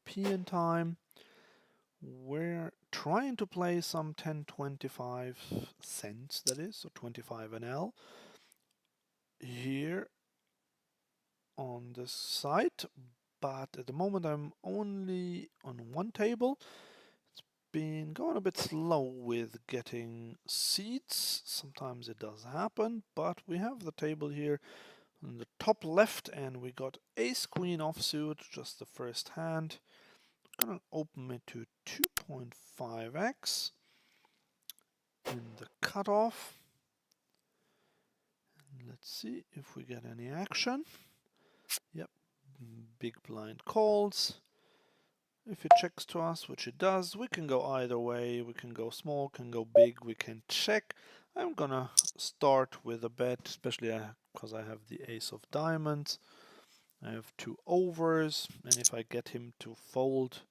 European time. We're trying to play some 10.25 cents, that is, so 25 NL here on this site, but at the moment I'm only on one table. It's been going a bit slow with getting seats. Sometimes it does happen, but we have the table here on the top left, and we got ace queen offsuit, just the first hand. I'm gonna open it to 2.5x in the cutoff. And let's see if we get any action. Yep, big blind calls. If it checks to us, which it does, we can go either way. We can go small, can go big, we can check. I'm gonna start with a bet, especially because I have the ace of diamonds. I have two overs, and if I get him to fold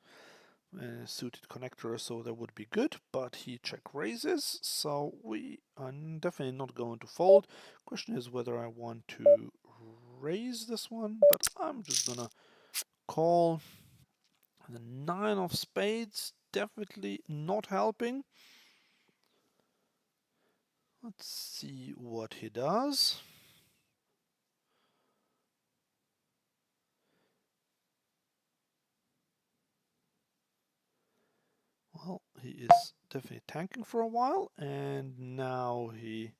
suited connector, so that would be good, but he check raises, so we are definitely not going to fold. Question is whether I want to raise this one, but I'm just gonna call. The 9 of spades, definitely not helping. Let's see what he does. Well, he is definitely tanking for a while, and now he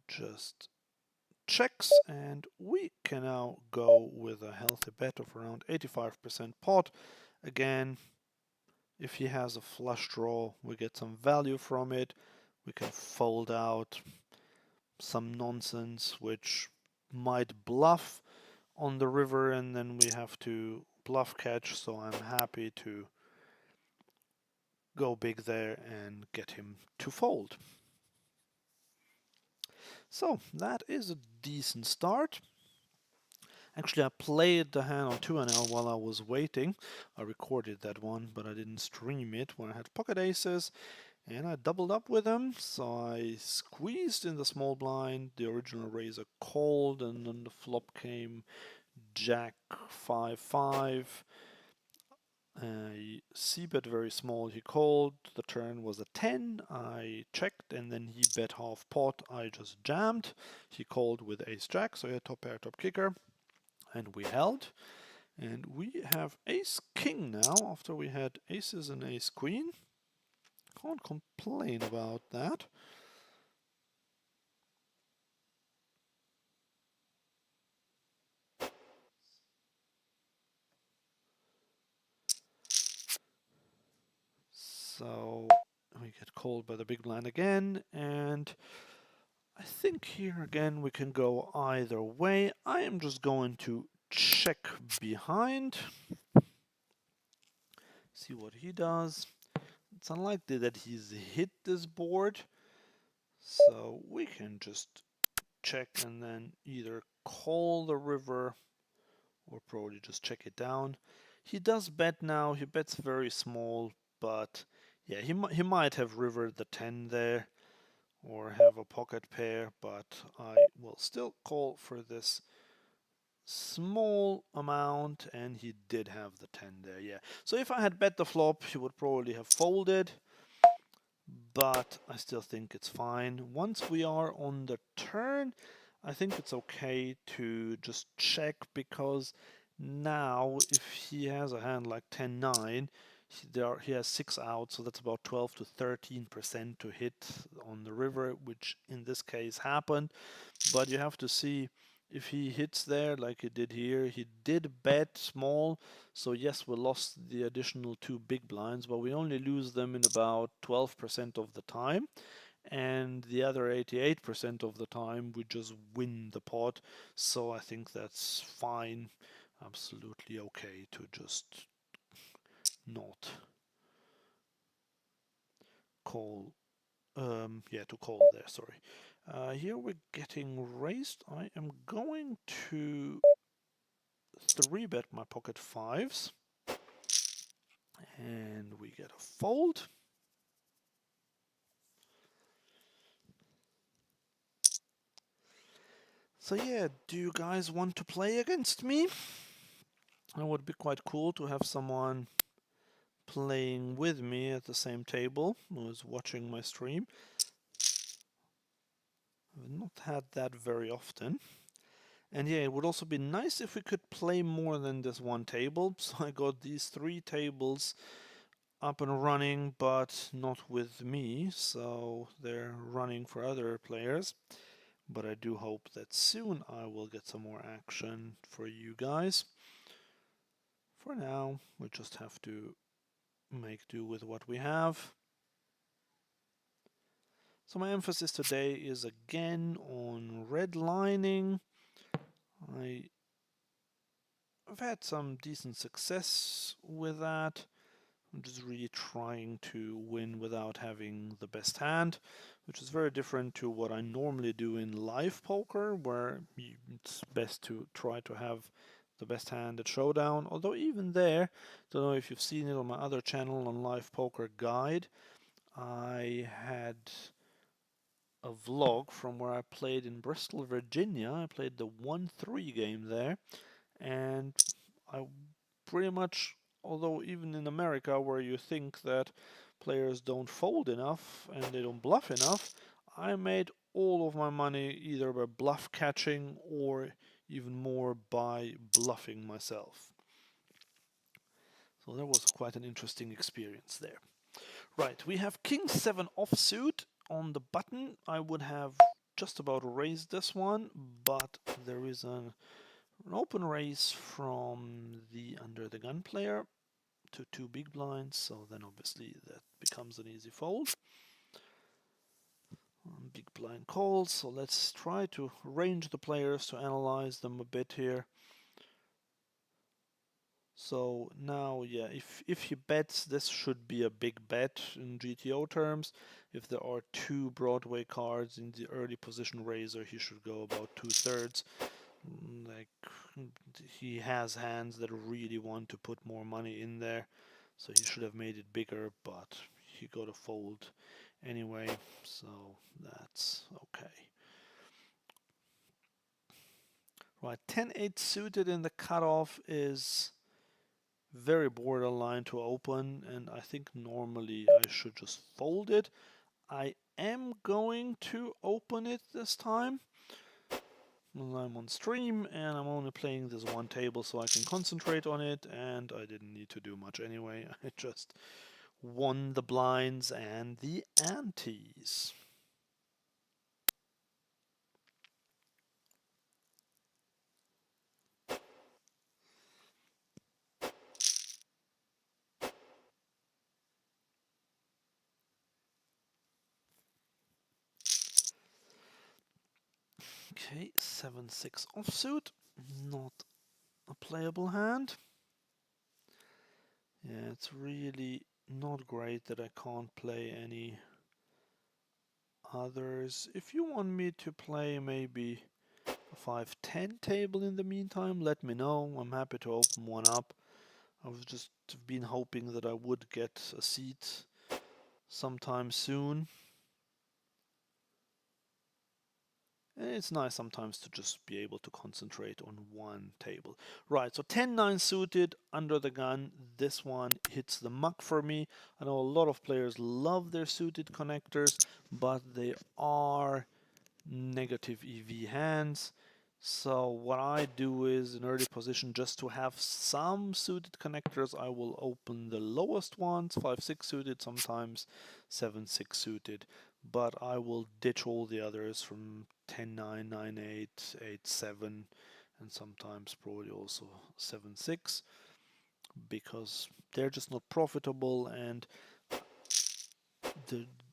just checks, and we can now go with a healthy bet of around 85% pot. Again, if he has a flush draw, we get some value from it. We can fold out some nonsense which might bluff on the river, and then we have to bluff catch, so I'm happy to go big there and get him to fold. So that is a decent start. Actually, I played the hand on 2NL while I was waiting. I recorded that one, but I didn't stream it when I had pocket aces, and I doubled up with them. So I squeezed in the small blind, the original raiser called, and then the flop came Jack 5-5. C-bet very small, he called, the turn was a 10, I checked, and then he bet half pot, I just jammed, he called with ace-jack, so he had top pair, top kicker, and we held. And we have ace-king now, after we had aces and ace-queen. Can't complain about that. So we get called by the big blind again, and I think here again we can go either way. I am just going to check behind, see what he does. It's unlikely that he's hit this board, so we can just check and then either call the river or probably just check it down. He does bet now, he bets very small, but yeah, he might have rivered the 10 there or have a pocket pair, but I will still call for this small amount, and he did have the 10 there, yeah. So if I had bet the flop, he would probably have folded, but I still think it's fine. Once we are on the turn, I think it's okay to just check, because now if he has a hand like 10-9, he has 6 outs, so that's about 12 to 13% to hit on the river, which in this case happened. But you have to see, if he hits there like he did here, he did bet small, so yes, we lost the additional 2 big blinds, but we only lose them in about 12% of the time, and the other 88% of the time we just win the pot. So I think that's fine, absolutely okay to just not call, to call there, sorry. Here we're getting raised. I am going to 3-bet my pocket fives, and we get a fold. So yeah, do you guys want to play against me? It would be quite cool to have someone playing with me at the same table who is watching my stream. I've not had that very often. And yeah, it would also be nice if we could play more than this one table. So I got these 3 tables up and running, but not with me. So they're running for other players. But I do hope that soon I will get some more action for you guys. For now, we just have to make do with what we have. So my emphasis today is again on redlining. I've had some decent success with that. I'm just really trying to win without having the best hand, which is very different to what I normally do in live poker, where it's best to try to have the best hand at showdown. Although even there, don't know if you've seen it on my other channel on Live Poker Guide, I had a vlog from where I played in Bristol, Virginia. I played the 1-3 game there, and I pretty much, although even in America where you think that players don't fold enough and they don't bluff enough, I made all of my money either by bluff catching or even more by bluffing myself. So that was quite an interesting experience there. Right, we have King 7 offsuit on the button. I would have just about raised this one, but there is an open raise from the under the gun player to 2 big blinds, so then obviously that becomes an easy fold. Big blind calls, so let's try to range the players to analyze them a bit here. So now, yeah, if he bets, this should be a big bet in GTO terms. If there are 2 Broadway cards in the early position raiser, he should go about 2/3. Like, he has hands that really want to put more money in there, so he should have made it bigger, but he got a fold anyway, so that's okay. Right, 10-8 suited in the cutoff is very borderline to open, and I think normally I should just fold it. I am going to open it this time. I'm on stream and I'm only playing this one table so I can concentrate on it, and I didn't need to do much anyway. I just won the blinds and the antes. Okay, 7-6 offsuit, not a playable hand. Yeah, it's really not great that I can't play any others. If you want me to play maybe a 5-10 table in the meantime, let me know. I'm happy to open one up. I've just been hoping that I would get a seat sometime soon. And it's nice sometimes to just be able to concentrate on one table. Right, so 10-9 suited under the gun. This one hits the muck for me. I know a lot of players love their suited connectors, but they are negative EV hands. So what I do is in early position, just to have some suited connectors, I will open the lowest ones, 5-6 suited, sometimes 7-6 suited, but I will ditch all the others from 10-9, 9-8, 8-7, and sometimes probably also 7-6, because they're just not profitable, and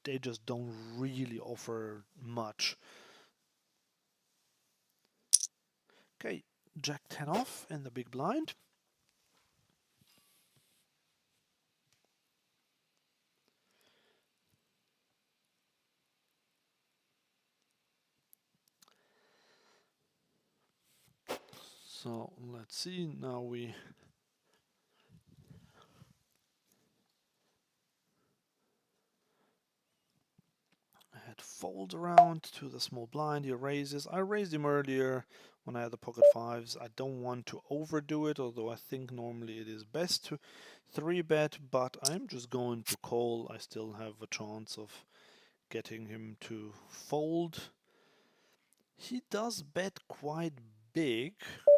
they just don't really offer much. Okay, Jack 10 off in the big blind. So let's see, now we had folds around to the small blind. He raises. I raised him earlier when I had the pocket fives. I don't want to overdo it, although I think normally it is best to 3-bet, but I'm just going to call. I still have a chance of getting him to fold. He does bet quite big,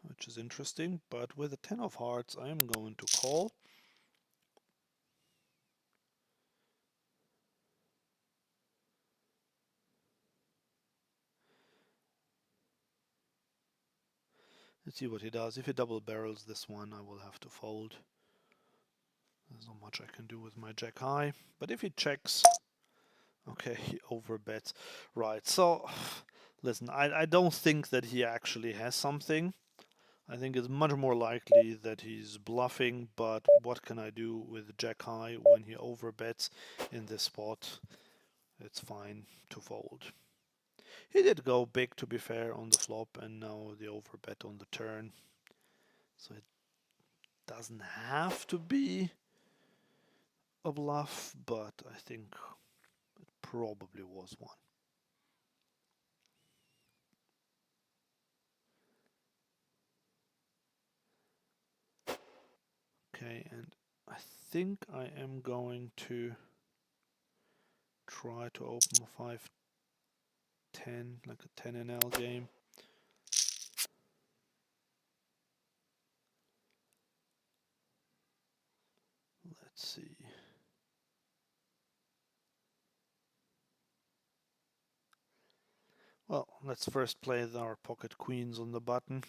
which is interesting, but with a 10 of hearts, I am going to call. Let's see what he does. If he double barrels this one, I will have to fold. There's not much I can do with my jack high. But if he checks, okay, he overbets. Right, so listen, I don't think that he actually has something. I think it's much more likely that he's bluffing, but what can I do with jack high when he overbets in this spot? It's fine to fold. He did go big, to be fair, on the flop, and now the overbet on the turn. So it doesn't have to be a bluff, but I think it probably was one. Okay, and I think I am going to try to open a 5-10, like a 10NL game. Let's see. Well, let's first play our pocket queens on the button.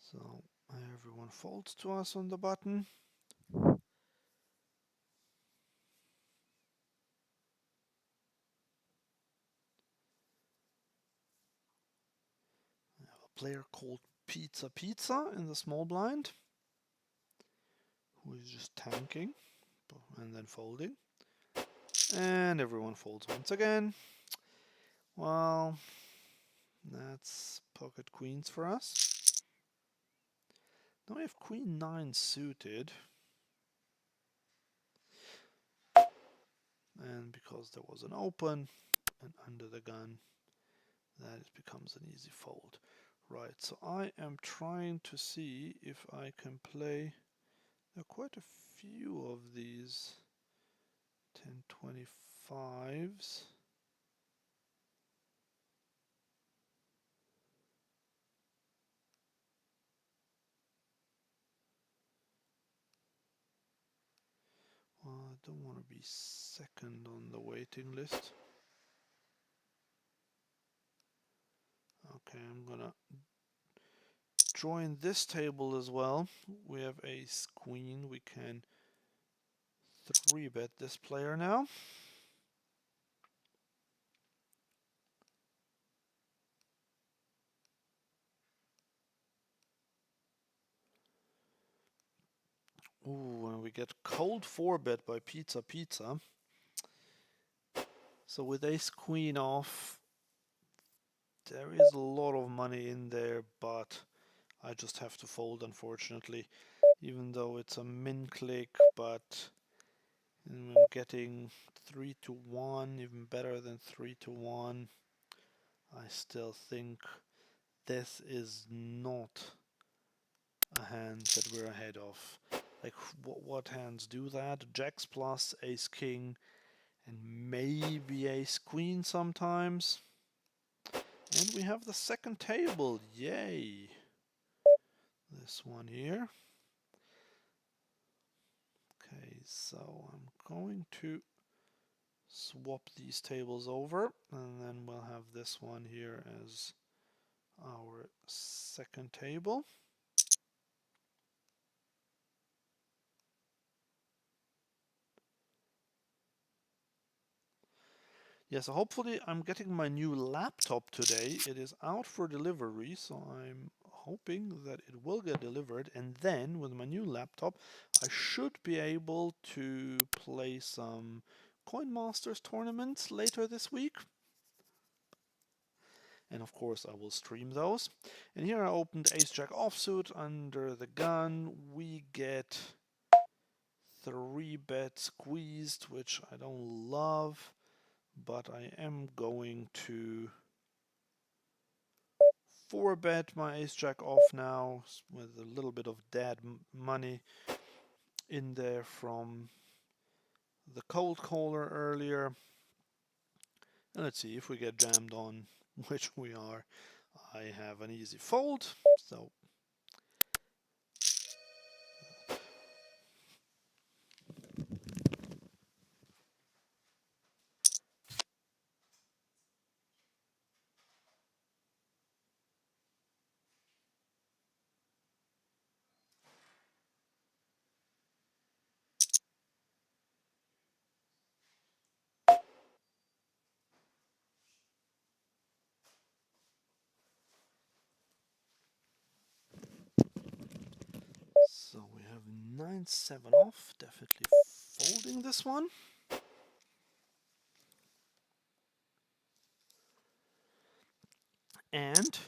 So everyone folds to us on the button. I have a player called Pizza Pizza in the small blind, who is just tanking and then folding. And everyone folds once again. Well, that's pocket queens for us. Now we have queen 9 suited. And because there was an open and under the gun, that becomes an easy fold. Right, so I am trying to see if I can play. There are quite a few of these 10-25s. Well, I don't want to be second on the waiting list. Okay, I'm gonna join this table as well. We have ace queen. We can 3-bet this player now. Ooh, and we get cold 4-bet by Pizza Pizza. So with ace queen off, there is a lot of money in there, but I just have to fold, unfortunately, even though it's a min click, but I'm getting 3-1, even better than 3-1. I still think this is not a hand that we're ahead of. Like, what hands do that? Jacks plus, ace king, and maybe ace queen sometimes. And we have the second table, yay! This one here. Okay, so I'm going to swap these tables over, and then we'll have this one here as our second table. Yeah, so hopefully I'm getting my new laptop today. It is out for delivery, so I'm hoping that it will get delivered, and then with my new laptop I should be able to play some Coin Masters tournaments later this week. and of course I will stream those. And here I opened Ace Jack offsuit under the gun. We get 3-bet squeezed, which I don't love, but I am going to 4-bet my Ace Jack off now with a little bit of dead money in there from the cold caller earlier. And let's see if we get jammed on, which we are. I have an easy fold, so we have 9-7 off, definitely folding this one. And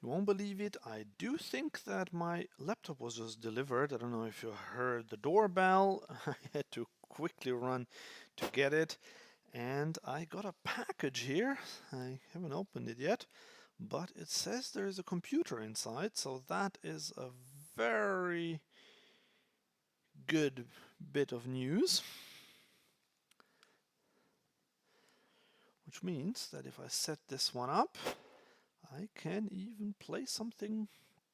you won't believe it, I do think that my laptop was just delivered. I don't know if you heard the doorbell. I had to quickly run to get it. And I got a package here. I haven't opened it yet, but it says there is a computer inside, so that is a very good bit of news. Which means that if I set this one up, I can even play something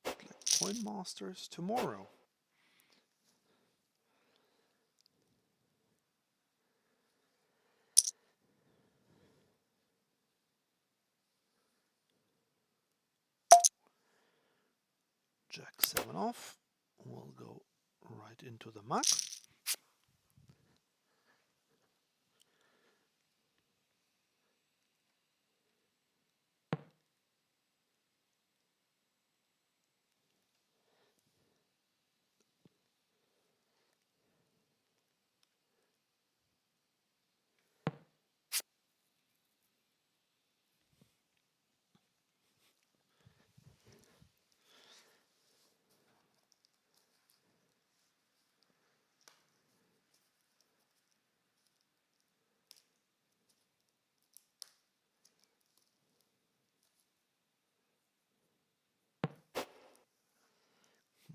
like Coin Masters tomorrow. Jack 7 off. We'll go right into the muck.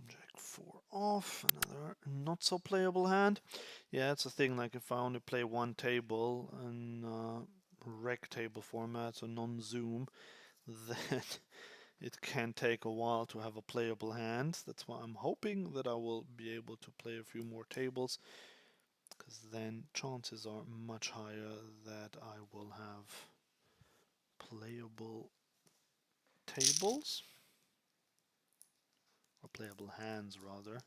Jack 4 off, another not so playable hand. Yeah, it's a thing, like if I only play one table in rec table format, so non-zoom, then it can take a while to have a playable hand. That's why I'm hoping that I will be able to play a few more tables, because then chances are much higher that I will have playable tables, or playable hands rather.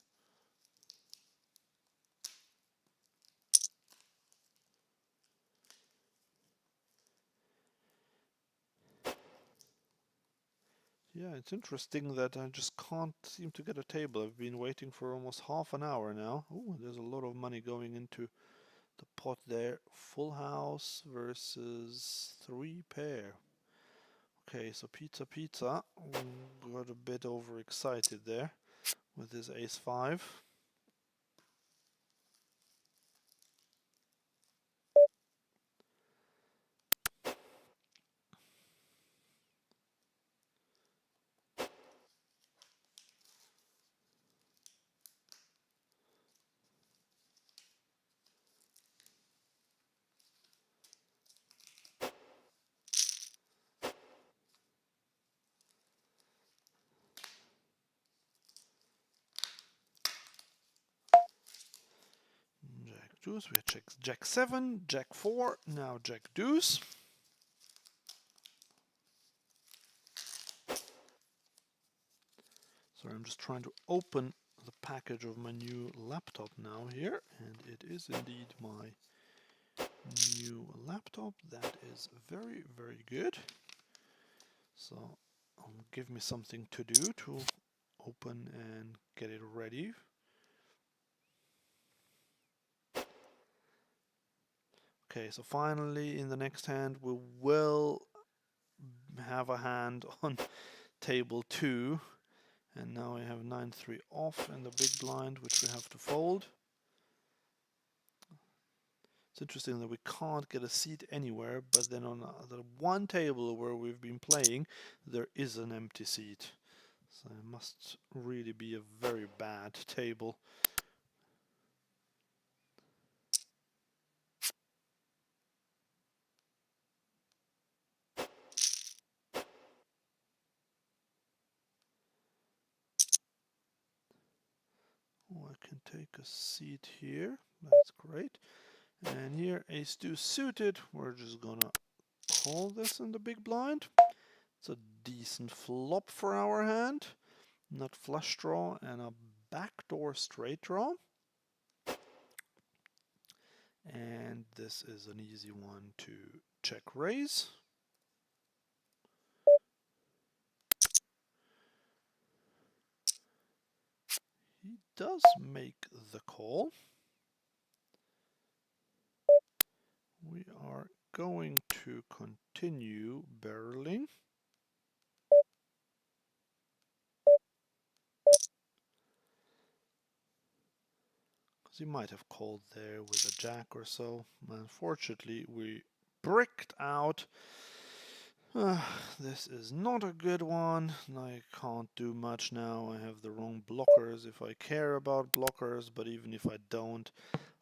Yeah, it's interesting that I just can't seem to get a table. I've been waiting for almost half an hour now. Oh, there's a lot of money going into the pot there. Full house versus 3-pair. Okay, so pizza. Got a bit overexcited there with his ace 5. Jack deuce, we check Jack 7, Jack 4, now Jack deuce. Sorry, I'm just trying to open the package of my new laptop now here, and it is indeed my new laptop. That is very, very good. So give me something to do to open and get it ready. Okay, so finally in the next hand we will have a hand on table 2. And now we have 9-3 off in the big blind, which we have to fold. It's interesting that we can't get a seat anywhere, but then on the one table where we've been playing, there is an empty seat. So it must really be a very bad table. Oh, I can take a seat here. That's great. And here, ace-2 suited. We're just gonna call this in the big blind. It's a decent flop for our hand. Not flush draw and a backdoor straight draw. And this is an easy one to check raise. He does make the call. We are going to continue barreling. Because he might have called there with a jack or so. Unfortunately, we bricked out. This is not a good one. I can't do much now. I have the wrong blockers if I care about blockers, but even if I don't,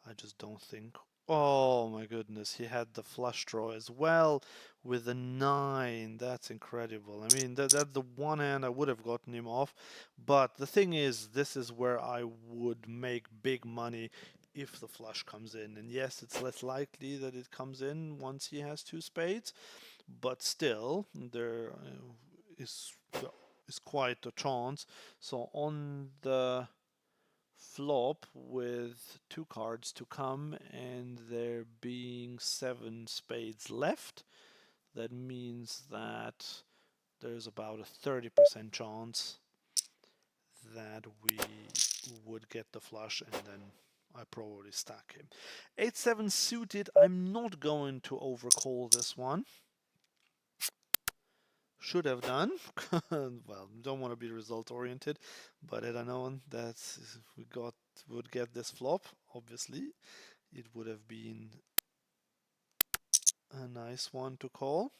I just don't think. Oh my goodness, he had the flush draw as well with a 9. That's incredible. I mean, that's the one hand I would have gotten him off. But the thing is, this is where I would make big money if the flush comes in. And yes, it's less likely that it comes in once he has 2 spades, but still, there is quite a chance. So on the flop with 2 cards to come and there being 7 spades left, that means that there's about a 30% chance that we would get the flush, and then I probably stack him. 8-7 suited, I'm not going to overcall this one. Should have done. Well, don't want to be result oriented, but had I known that we would get this flop, obviously it would have been a nice one to call.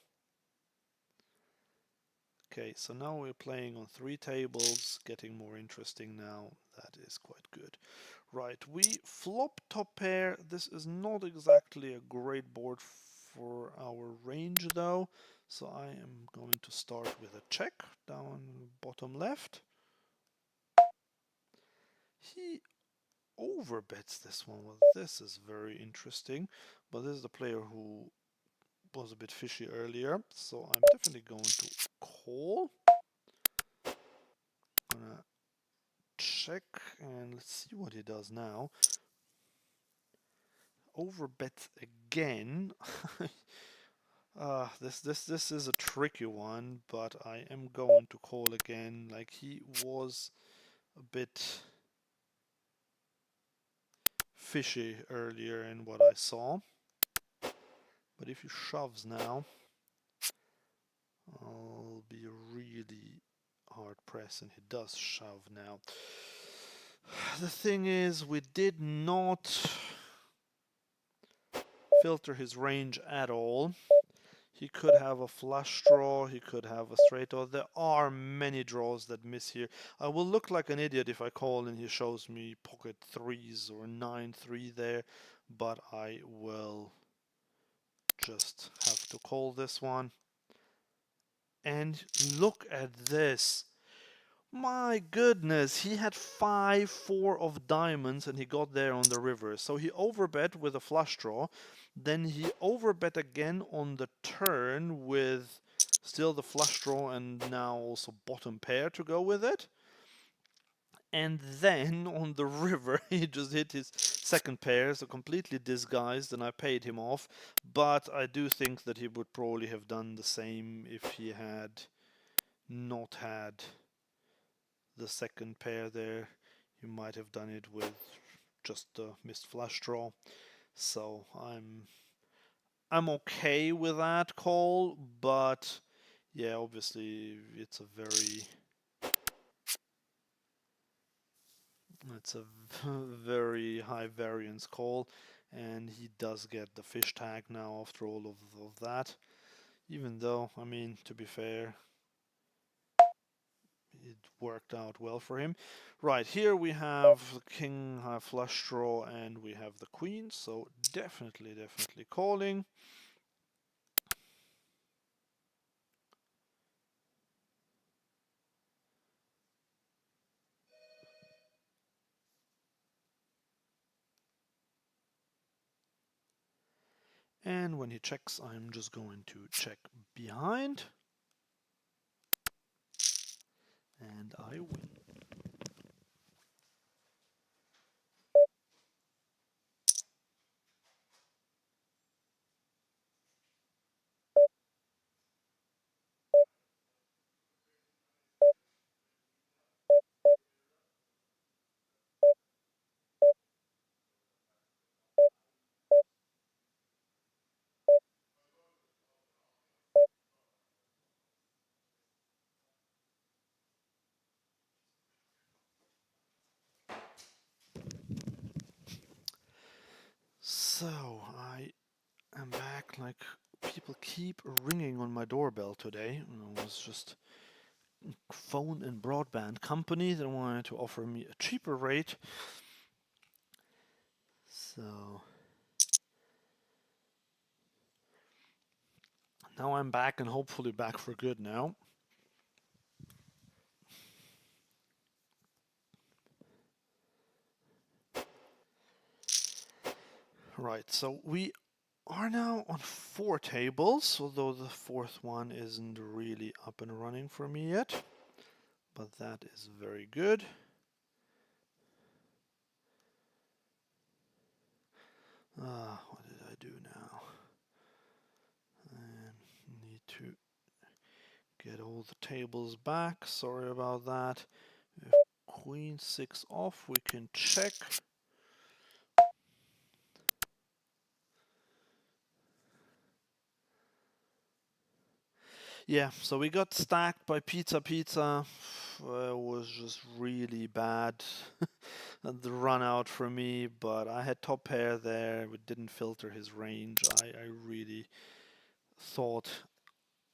Okay, so now we're playing on 3 tables, getting more interesting now. That is quite good. Right, we flop top pair. This is not exactly a great board for our range though. So I am going to start with a check down bottom left. He overbets this one. Well, this is very interesting. But this is the player who was a bit fishy earlier. So I'm definitely going to call. Gonna check and let's see what he does now. Overbet again. This is a tricky one, but I am going to call again. Like, he was a bit fishy earlier in what I saw. But if he shoves now, I'll be really hard pressed, and he does shove now. The thing is, we did not filter his range at all. He could have a flush draw, he could have a straight draw. There are many draws that miss here. I will look like an idiot if I call and he shows me pocket 3s or 9-3 there, but I will just have to call this one. And look at this. My goodness, he had 5-4 of diamonds and he got there on the river. So he overbet with a flush draw. Then he overbet again on the turn with still the flush draw and now also bottom pair to go with it. And then on the river he just hit his second pair, so completely disguised, and I paid him off. But I do think that he would probably have done the same if he had not had the second pair there. You might have done it with just a missed flush draw. So I'm okay with that call, but Yeah, obviously it's a very high variance call, and he does get the fish tag now after all of that. Even though, I mean, to be fair, it worked out well for him. Right, here we have the king, high flush draw, and we have the queen, so definitely calling. And when he checks, I'm just going to check behind, and I win. So, I am back. Like, people keep ringing on my doorbell today. It was just phone and broadband company that wanted to offer me a cheaper rate. So, now I'm back and hopefully back for good now. Right, so we are now on 4 tables, although the 4th one isn't really up and running for me yet. But that is very good. What did I do now? I need to get all the tables back. Sorry about that. If queen 6 off, we can check. Yeah, so we got stacked by Pizza Pizza. It was just really bad. The run out for me, but I had top pair there. We didn't filter his range. I really thought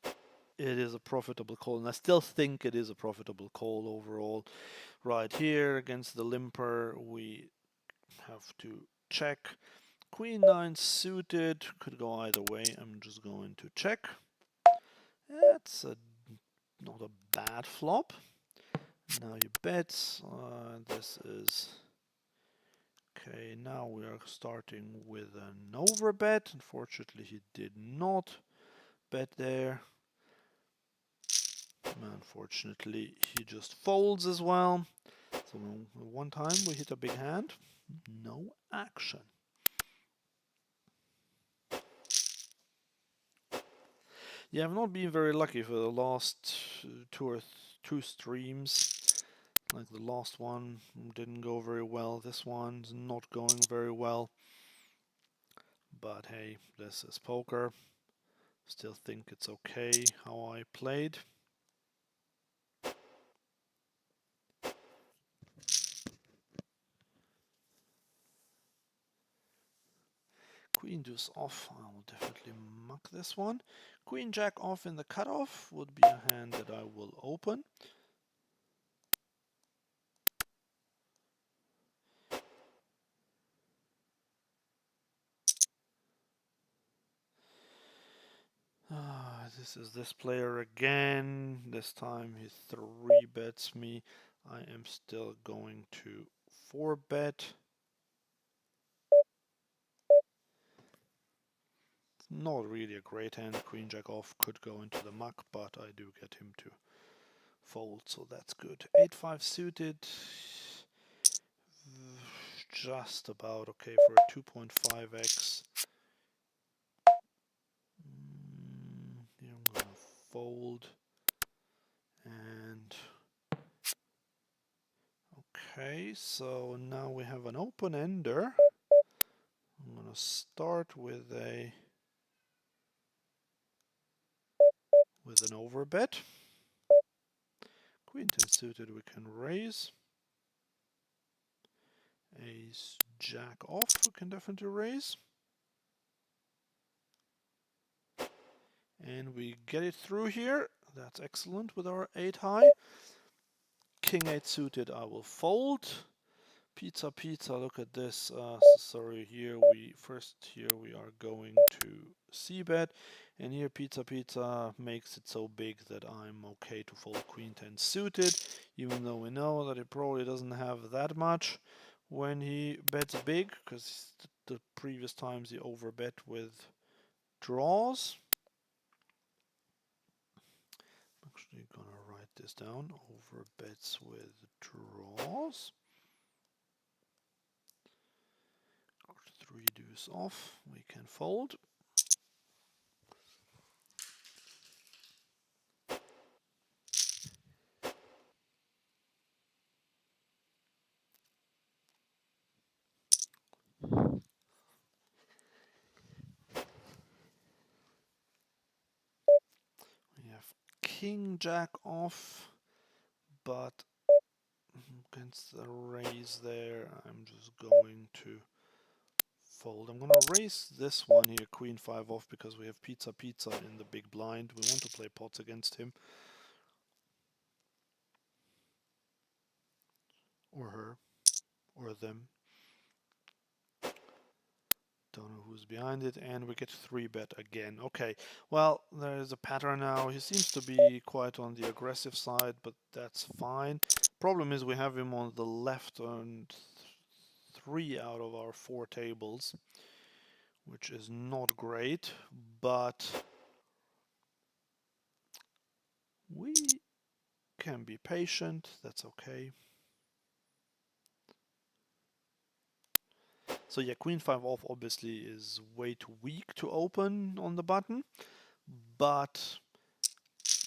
it is a profitable call, and I still think it is a profitable call overall. Right here against the limper, we have to check. Queen 9 suited, could go either way. I'm just going to check. That's not a bad flop. Now you bet. This is okay. Now we are starting with an overbet. Unfortunately, he did not bet there. Unfortunately, he just folds as well. So one time we hit a big hand, no action. Yeah, I've not been very lucky for the last two streams. Like the last one didn't go very well. This one's not going very well. But hey, this is poker. Still think it's okay how I played. Queen deuce off, I will definitely muck this one. Queen jack off in the cutoff would be a hand that I will open. This is this player again. This time he 3-bets me. I am still going to 4-bet. Not really a great hand. Queen jack off could go into the muck, but I do get him to fold, so that's good. 8-5 suited. Just about okay for a 2.5x. Here I'm gonna fold. And okay, so now we have an open ender. I'm gonna start with with an overbet. Queen 10 suited we can raise. Ace jack off we can definitely raise. And we get it through here. That's excellent with our 8 high. King 8 suited I will fold. Pizza, pizza, look at this. Sorry, here we are going to c-bet. And here pizza, pizza makes it so big that I'm okay to fold Queen 10 suited. Even though we know that it probably doesn't have that much when he bets big. Because the previous times he overbet with draws. I'm actually gonna write this down. Over bets with draws. 3 deuce off. We can fold. We have king jack off, but against the raise there, I'm just going to fold. I'm going to raise this one here, queen 5 off, because we have pizza pizza in the big blind. We want to play pots against him. Or her. Or them. Don't know who's behind it, and we get 3-bet again. Okay, well, there's a pattern now. He seems to be quite on the aggressive side, but that's fine. Problem is we have him on the left on 3 out of our 4 tables, which is not great, but we can be patient. That's okay. So yeah, queen 5 off obviously is way too weak to open on the button, but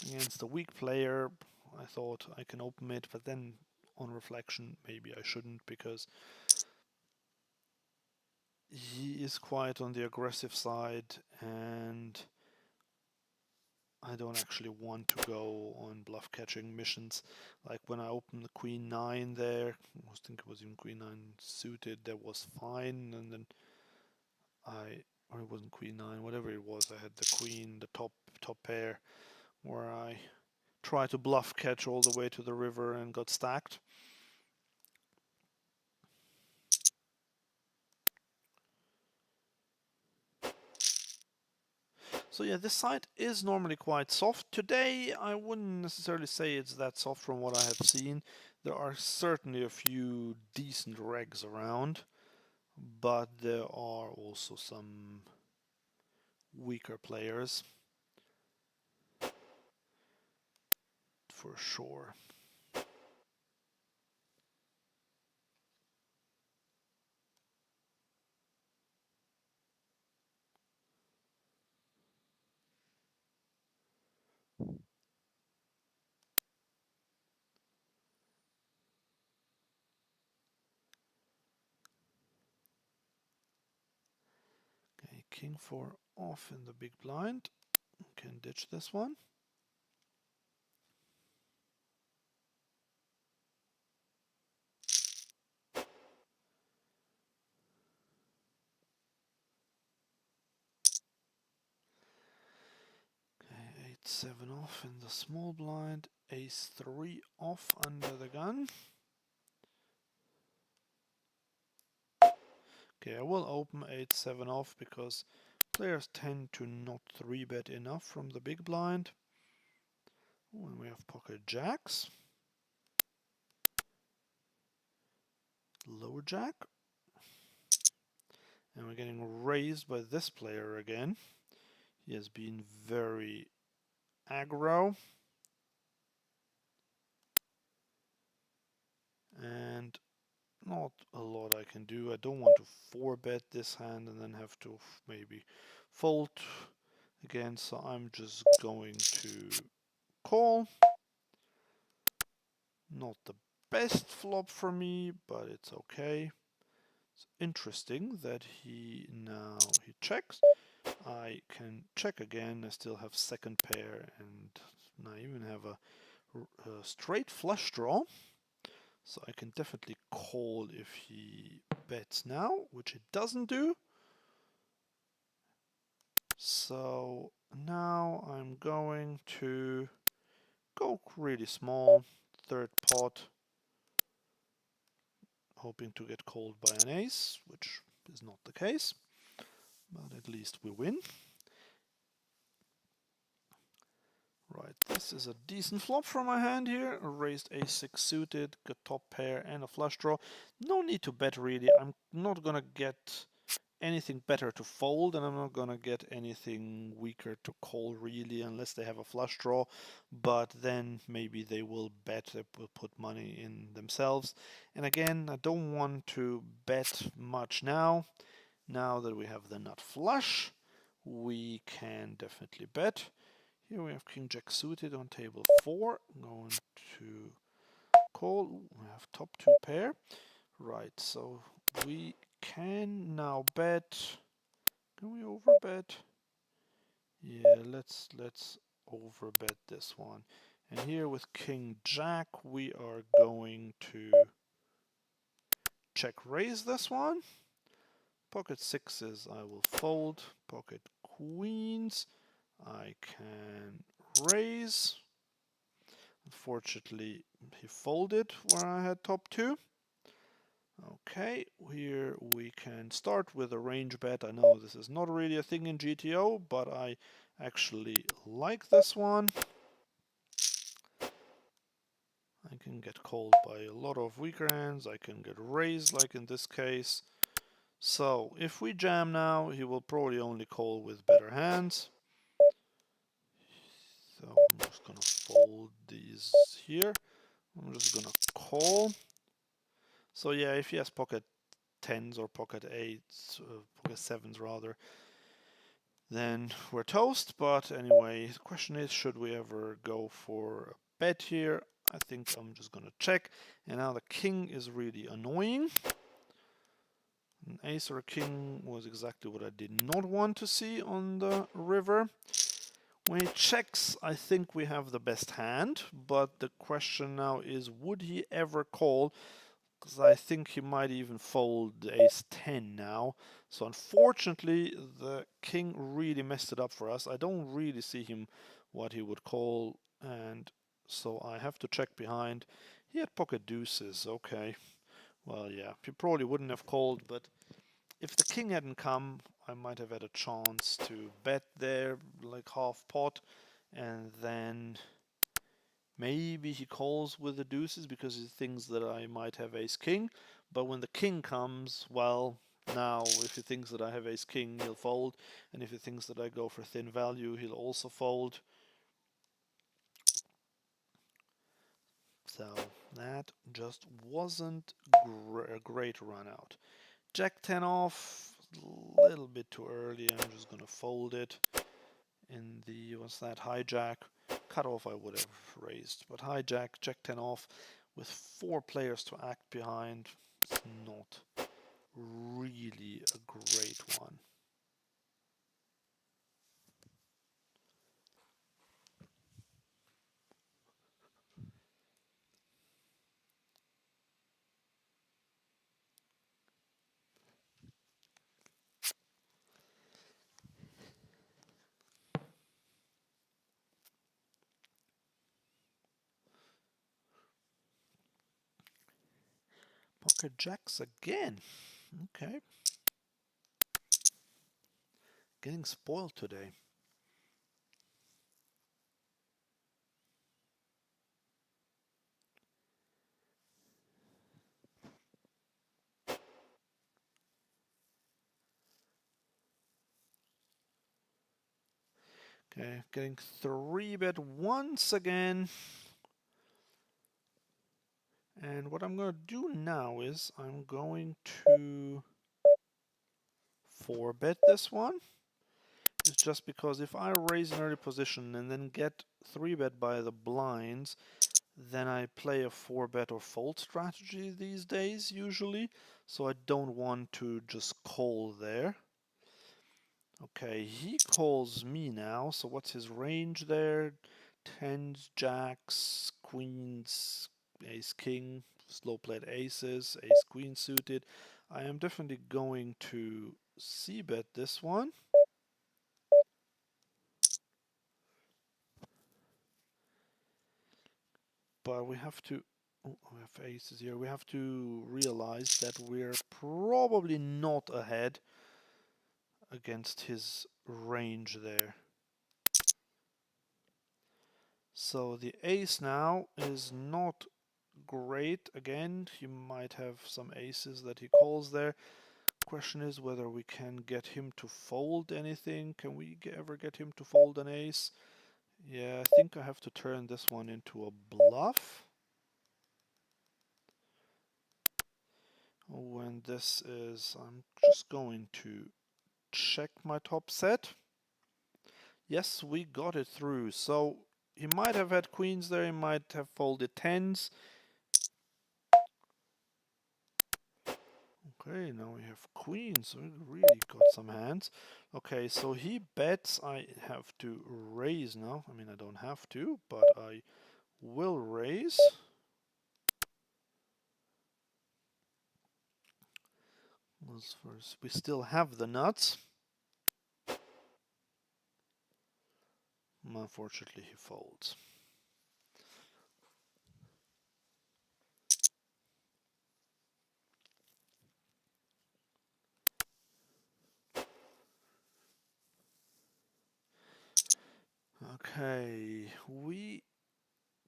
against a weak player, I thought I can open it, but then on reflection, maybe I shouldn't, because he is quite on the aggressive side, and I don't actually want to go on bluff catching missions. Like when I opened the queen 9 there, I think it was even queen 9 suited, that was fine, and then or it wasn't queen 9, whatever it was, I had the queen, the top pair, where I tried to bluff catch all the way to the river and got stacked. So yeah, this side is normally quite soft. Today, I wouldn't necessarily say it's that soft from what I have seen. There are certainly a few decent regs around, but there are also some weaker players, for sure. Okay, king 4 off in the big blind. Can ditch this one. Okay, 8-7 off in the small blind. Ace 3 off under the gun. Okay, I will open 8-7 off because players tend to not 3-bet enough from the big blind. When we have pocket jacks. Low jack. And we're getting raised by this player again. He has been very aggro. And not a lot I can do. I don't want to 4-bet this hand and then have to maybe fold again. So I'm just going to call. Not the best flop for me, but it's okay. It's interesting that he checks. I can check again. I still have second pair, and I even have a straight flush draw. So I can definitely call if he bets now, which it doesn't do. So now I'm going to go really small, third pot, hoping to get called by an ace, which is not the case, but at least we win. Right, this is a decent flop from my hand here. A raised ace-6 suited, got top pair and a flush draw. No need to bet really. I'm not gonna get anything better to fold, and I'm not gonna get anything weaker to call really, unless they have a flush draw. But then maybe they will bet, they will put money in themselves. And again, I don't want to bet much now. Now that we have the nut flush, we can definitely bet. Here we have King Jack suited on table 4. Going to call. We have top 2 pair. Right, so we can now bet. Can we overbet? Yeah, let's overbet this one. And here with King Jack, we are going to check raise this one. Pocket sixes I will fold. Pocket queens I can raise. Unfortunately, he folded where I had top 2. Okay, here we can start with a range bet. I know this is not really a thing in GTO, but I actually like this one. I can get called by a lot of weaker hands. I can get raised like in this case. So if we jam now, he will probably only call with better hands. So I'm just gonna fold these here. I'm just gonna call. So yeah, if he has pocket 10s or pocket 8s, pocket 7s rather, then we're toast. But anyway, the question is, should we ever go for a bet here? I think I'm just gonna check. And now the king is really annoying. An ace or a king was exactly what I did not want to see on the river. When he checks, I think we have the best hand, but the question now is, would he ever call? Because I think he might even fold ace 10 now. So unfortunately, the king really messed it up for us. I don't really see him what he would call, and so I have to check behind. He had pocket deuces, okay. Well, yeah, he probably wouldn't have called, but if the king hadn't come, I might have had a chance to bet there, like half pot, and then maybe he calls with the deuces because he thinks that I might have ace-king. But when the king comes, well, now if he thinks that I have ace-king, he'll fold. And if he thinks that I go for thin value, he'll also fold. So that just wasn't a great run out. Jack 10 off, a little bit too early. I'm just going to fold it. In the, what's that, hijack. Cut off I would have raised, but hijack, Jack 10 off with 4 players to act behind. It's not really a great one. Pocket jacks again. Okay. Getting spoiled today. Okay, getting 3-bet once again. And what I'm going to do now is I'm going to 4-bet this one. It's just because if I raise an early position and then get 3-bet by the blinds, then I play a 4-bet or fold strategy these days usually, so I don't want to just call there. Okay, he calls me now, so what's his range there? Tens, jacks, queens, ace king, slow played aces, ace queen suited. I am definitely going to c-bet this one. But we have to, oh, we have aces here. We have to realize that we're probably not ahead against his range there. So the ace now is not great. Again, he might have some aces that he calls there. Question is whether we can get him to fold anything. Can we ever get him to fold an ace? Yeah, I think I have to turn this one into a bluff. When this is, I'm just going to check my top set. Yes, we got it through. So he might have had queens there, he might have folded tens. Okay, now we have queens. We really got some hands. Okay, so he bets. I have to raise now. I mean, I don't have to, but I will raise. First, we still have the nuts. Unfortunately, he folds. Okay, we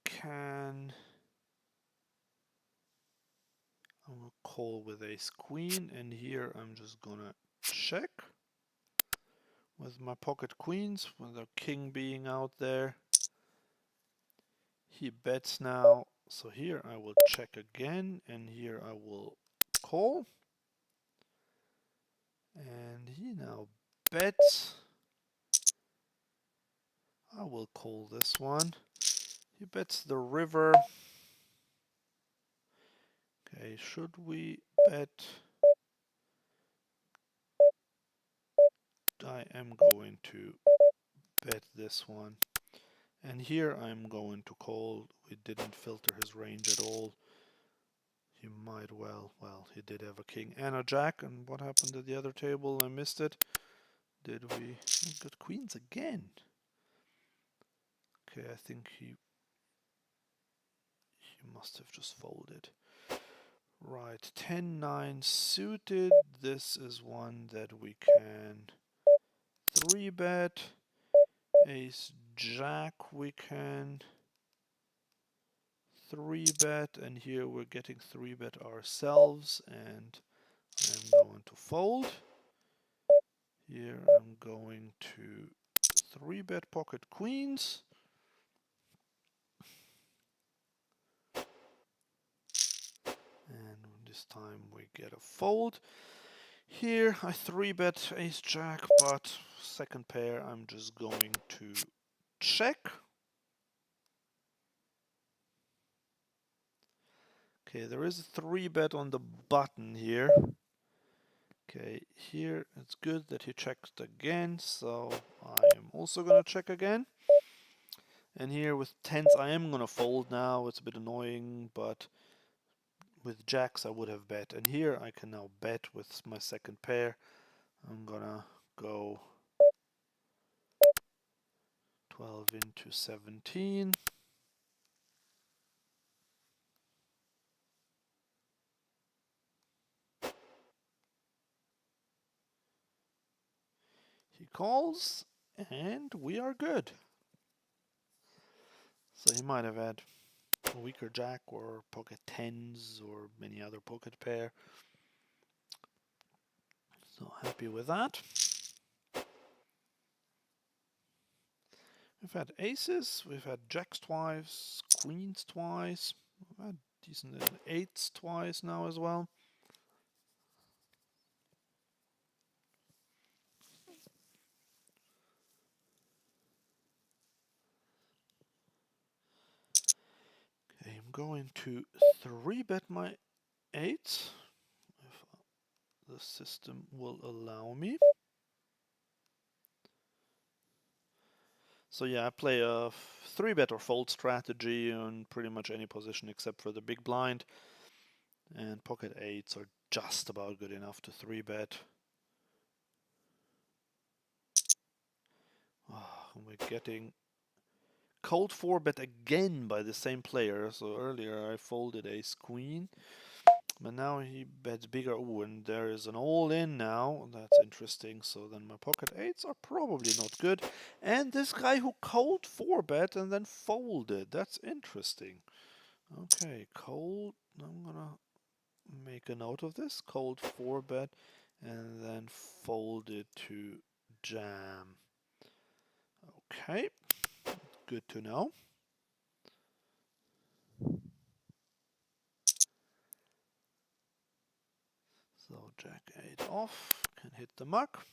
can. I will call with ace queen, and here I'm just gonna check with my pocket queens, with the king being out there. He bets now, so here I will check again, and here I will call. And he now bets. I will call this one. He bets the river. Okay, should we bet? I am going to bet this one. And here I'm going to call. We didn't filter his range at all. He might well, he did have a king and a jack. And what happened at the other table? I missed it. Did we got queens again? Okay, I think he must have just folded. Right, 10-9 suited. This is one that we can 3-bet. Ace jack we can 3-bet, and here we're getting 3-bet ourselves, and I'm going to fold. Here I'm going to 3-bet pocket queens. And this time we get a fold. Here I 3-bet ace jack, but second pair I'm just going to check. Okay, there is a 3-bet on the button here. Okay, here it's good that he checked again, so I am also gonna check again. And here with tens I am gonna fold now. It's a bit annoying, but with jacks I would have bet. And here I can now bet with my second pair. I'm gonna go 12 into 17. He calls, and we are good. So he might have had a weaker jack or pocket tens or any other pocket pair. So happy with that. We've had aces, we've had jacks twice, queens twice, we've had decent eights twice now as well. Okay, I'm going to 3-bet my eights, if the system will allow me. So yeah, I play a 3-bet or fold strategy on pretty much any position except for the big blind. And pocket 8s are just about good enough to 3-bet. Oh, we're getting cold 4-bet again by the same player. So earlier I folded ace queen, but now he bets bigger. Ooh, and there is an all-in now. That's interesting. So then my pocket 8s are probably not good. And this guy who cold 4-bet and then folded. That's interesting. Okay, cold. I'm gonna make a note of this. Cold 4-bet and then fold it to jam. Okay, good to know. So jack 8 off, can hit the muck.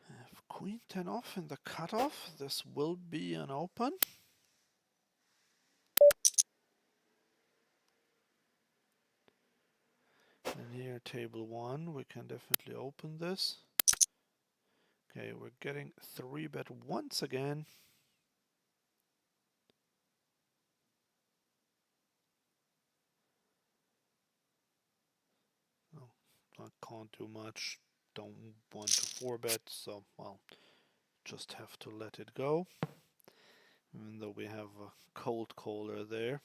Have queen 10 off in the cutoff. This will be an open. And here table 1, we can definitely open this. Okay, we're getting 3-bet once again. Oh, I can't do much. Don't want to 4-bet, so well, just have to let it go. Even though we have a cold caller there.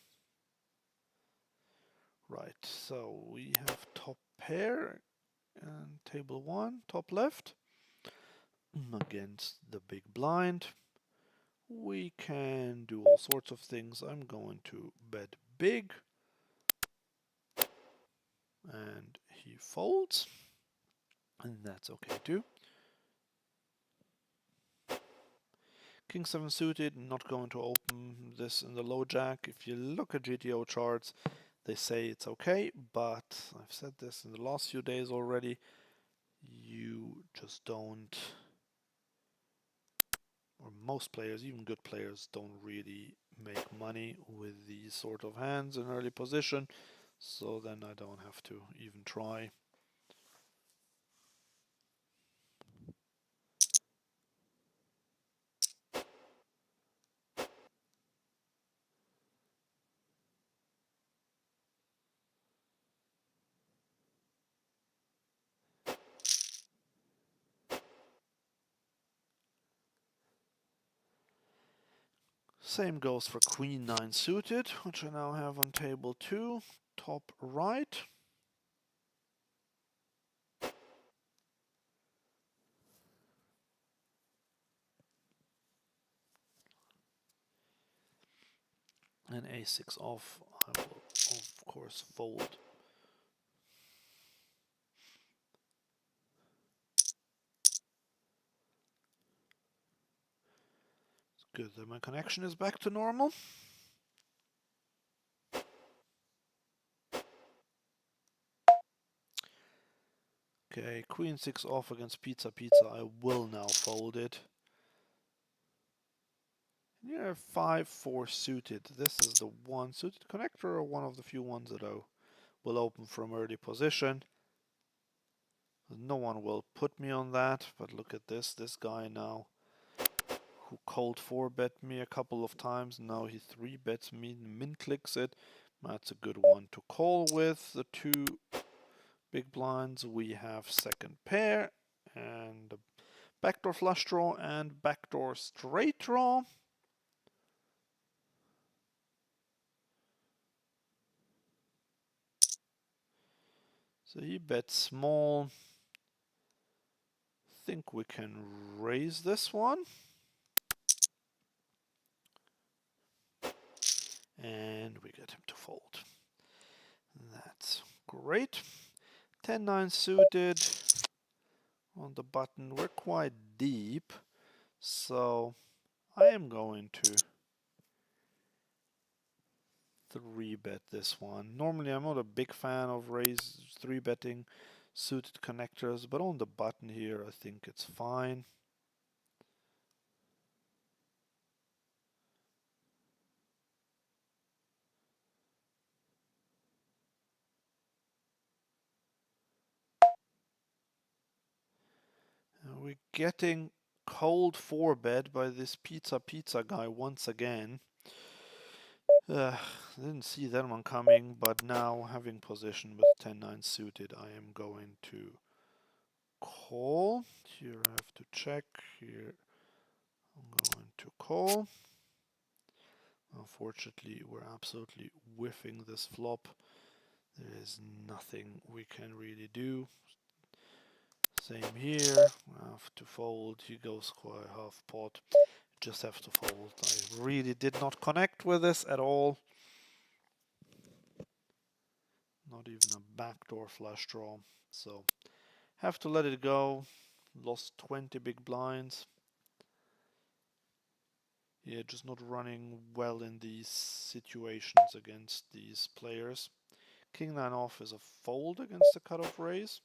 Right, so we have top pair and table 1, top left. Against the big blind. We can do all sorts of things. I'm going to bet big. And he folds. And that's okay too. King 7 suited, not going to open this in the low jack. If you look at GTO charts, they say it's okay, but I've said this in the last few days already, you just don't, or most players, even good players, don't really make money with these sort of hands in early position, so then I don't have to even try. Same goes for Queen 9 suited, which I now have on table 2, top right. And a6 off, I will of course fold. It's good that my connection is back to normal. Okay, Queen 6 off against Pizza Pizza. I will now fold it. Yeah, 5-4 suited. This is the one suited connector, or one of the few ones that I will open from early position. No one will put me on that, but look at this. This guy now, who cold 4-bet me a couple of times, now he 3-bets me, min clicks it. That's a good one to call with. The two big blinds, we have second pair, and backdoor flush draw and backdoor straight draw. So he bets small. Think we can raise this one. And we get him to fold. That's great. 10-9 suited on the button. We're quite deep, so I am going to 3-bet this one. Normally I'm not a big fan of 3-betting suited connectors, but on the button here I think it's fine. we're getting cold 4-bet by this pizza guy once again. Didn't see that one coming, but now having position with 10-9 suited, I am going to call. Here I have to check. Here I'm going to call. Unfortunately, we're absolutely whiffing this flop. There is nothing we can really do. Same here. I have to fold. He goes quite half pot. Just have to fold. I really did not connect with this at all. Not even a backdoor flush draw. So have to let it go. Lost 20 big blinds. Yeah, just not running well in these situations against these players. King 9 off is a fold against the cutoff raise.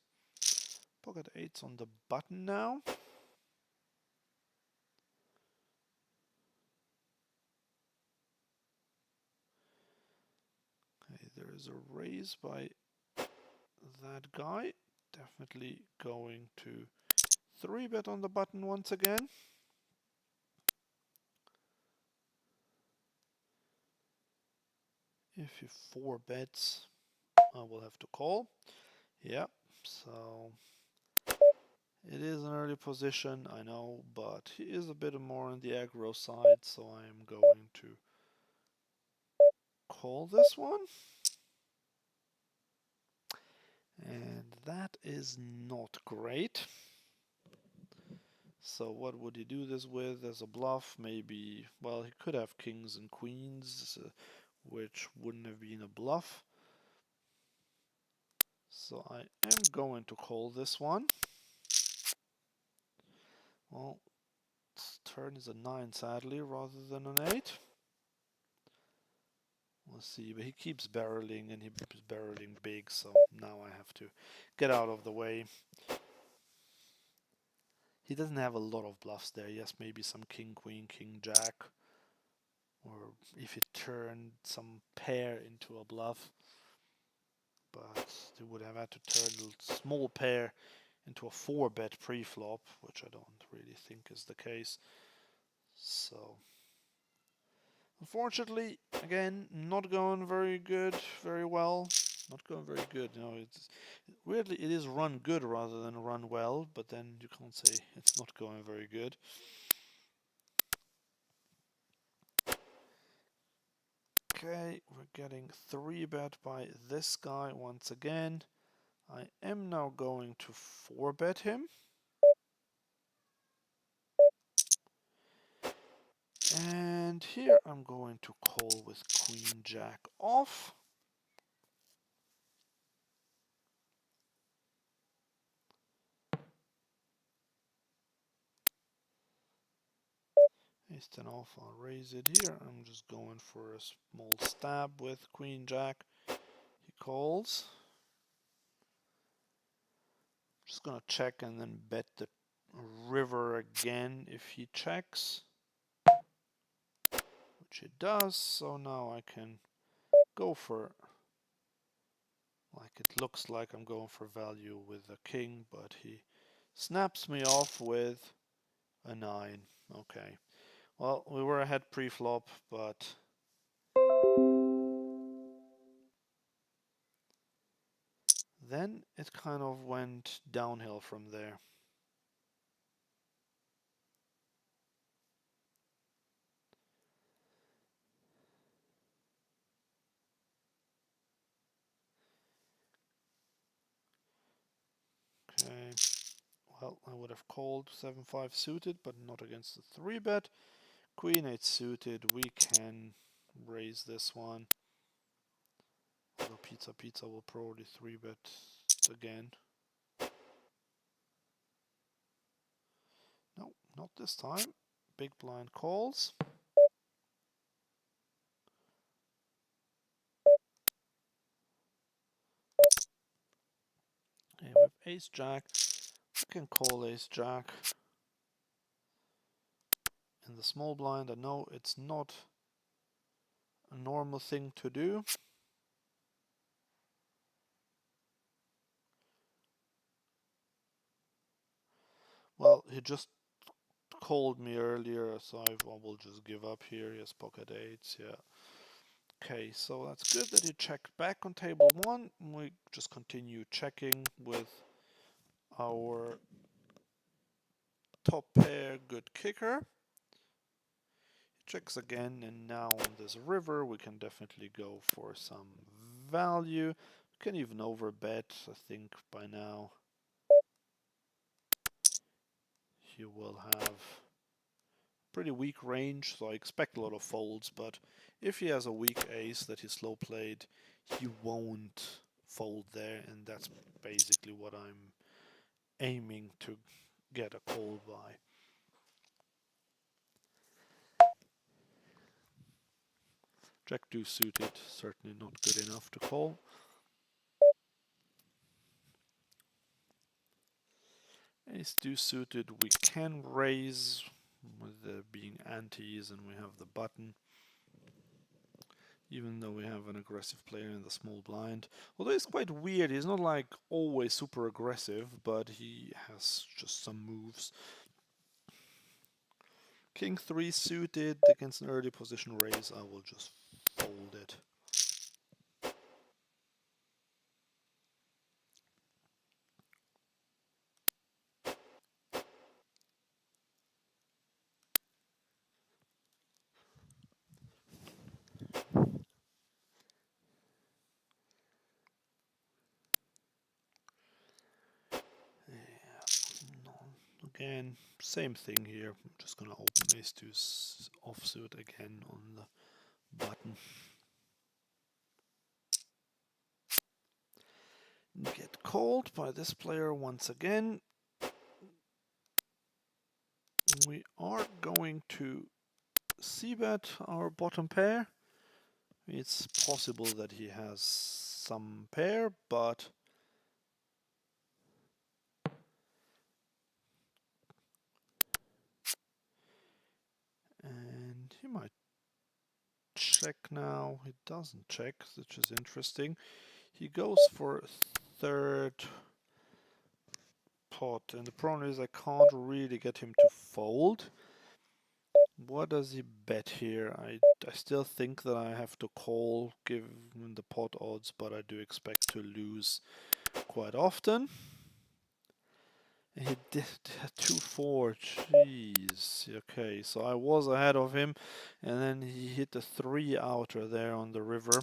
Pocket 8's on the button now. Okay, there is a raise by that guy. Definitely going to 3-bet on the button once again. If you 4-bets, I will have to call. Yep, so it is an early position, I know, but he is a bit more on the aggro side, so I am going to call this one. And that is not great. So what would he do this with as a bluff? Maybe, well, he could have kings and queens, which wouldn't have been a bluff. So I am going to call this one. Well, turn is a 9 sadly, rather than an 8. We'll see, but he keeps barreling and he's barreling big, so now I have to get out of the way. He doesn't have a lot of bluffs there. Yes, maybe some king, queen, king, jack. Or if he turned some pair into a bluff. But they would have had to turn a small pair into a 4-bet pre-flop, which I don't really think is the case. So, unfortunately, again, not going very good, very well. Not going very good. You know, it's weirdly it is run good rather than run well, but then you can't say it's not going very good. Okay, we're getting 3-bet by this guy once again. I am now going to 4-bet him. And here I'm going to call with queen jack off. Ace 10 off, I'll raise it here. I'm just going for a small stab with queen jack. He calls. Just gonna check and then bet the river again if he checks. Which it does, so now I can go for, like it looks like I'm going for value with a king, but he snaps me off with a 9. Okay. Well, we were ahead pre-flop, but then it kind of went downhill from there. Okay. Well, I would have called 7-5 suited, but not against the 3-bet. Queen 8 suited, we can raise this one. Although pizza will probably 3-bet again. No, not this time. Big blind calls. And we have ace jack. We can call ace jack. In the small blind, I know it's not a normal thing to do. Well, he just called me earlier, so I will just give up here. Yes, pocket eights, yeah. Okay, so that's good that he checked back on table one. We just continue checking with our top pair good kicker. Checks again, and now on this river we can definitely go for some value. We can even overbet. I think by now he will have pretty weak range, so I expect a lot of folds, but if he has a weak ace that he slow played, he won't fold there, and that's basically what I'm aiming to get a call by. Jack deuce suited, certainly not good enough to call. Ace deuce suited, we can raise with there being antes and we have the button. Even though we have an aggressive player in the small blind. Although it's quite weird, he's not like always super aggressive, but he has just some moves. King 3 suited against an early position raise, I will just fold it. Yeah, no. Again, same thing here. I'm just gonna open ace 2 offsuit again on the button. Get called by this player once again. We are going to c-bet our bottom pair. It's possible that he has some pair, but and he might check now. He doesn't check, which is interesting. He goes for third pot, and the problem is I can't really get him to fold. What does he bet here? I still think that I have to call given the pot odds, but I do expect to lose quite often. He did 2-4, jeez. Okay, so I was ahead of him, and then he hit the 3 outer there on the river.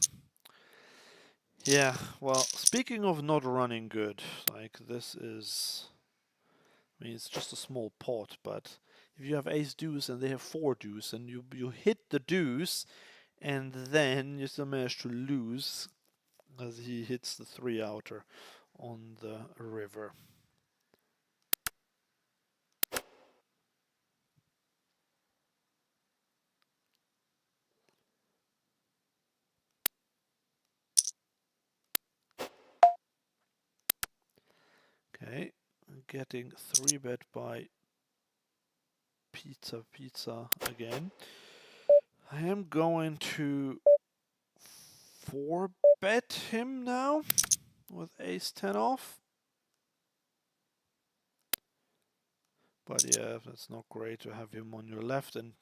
Yeah, well, speaking of not running good, like this is, I mean, it's just a small pot, but if you have ace deuce and they have 4 deuce, and you hit the deuce, and then you still manage to lose as he hits the 3 outer on the river. Okay, getting 3-bet by Pizza again. I am going to 4-bet him now with ace 10 off. But yeah, that's not great to have him on your left, and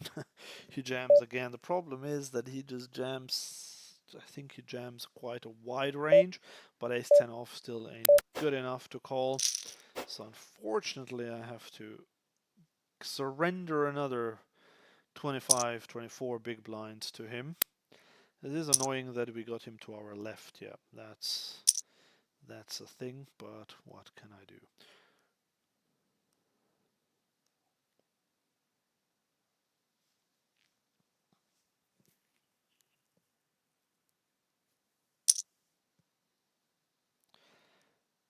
he jams again. The problem is that he just jams, I think he jams quite a wide range, but ace 10 off still ain't good enough to call. So unfortunately I have to surrender another 25, 24 big blinds to him. It is annoying that we got him to our left. Yeah, that's a thing, but what can I do?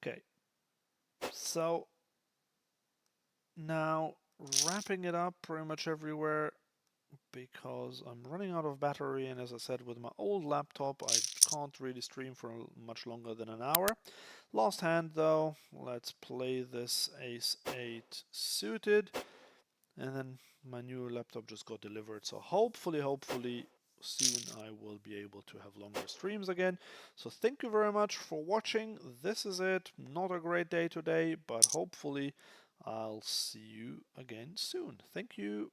Okay, so now wrapping it up pretty much everywhere because I'm running out of battery, and as I said, with my old laptop I can't really stream for much longer than an hour. Last hand though, let's play this ace 8 suited, and then my new laptop just got delivered, so hopefully soon I will be able to have longer streams again. So thank you very much for watching. This is it. Not a great day today, but hopefully I'll see you again soon. Thank you.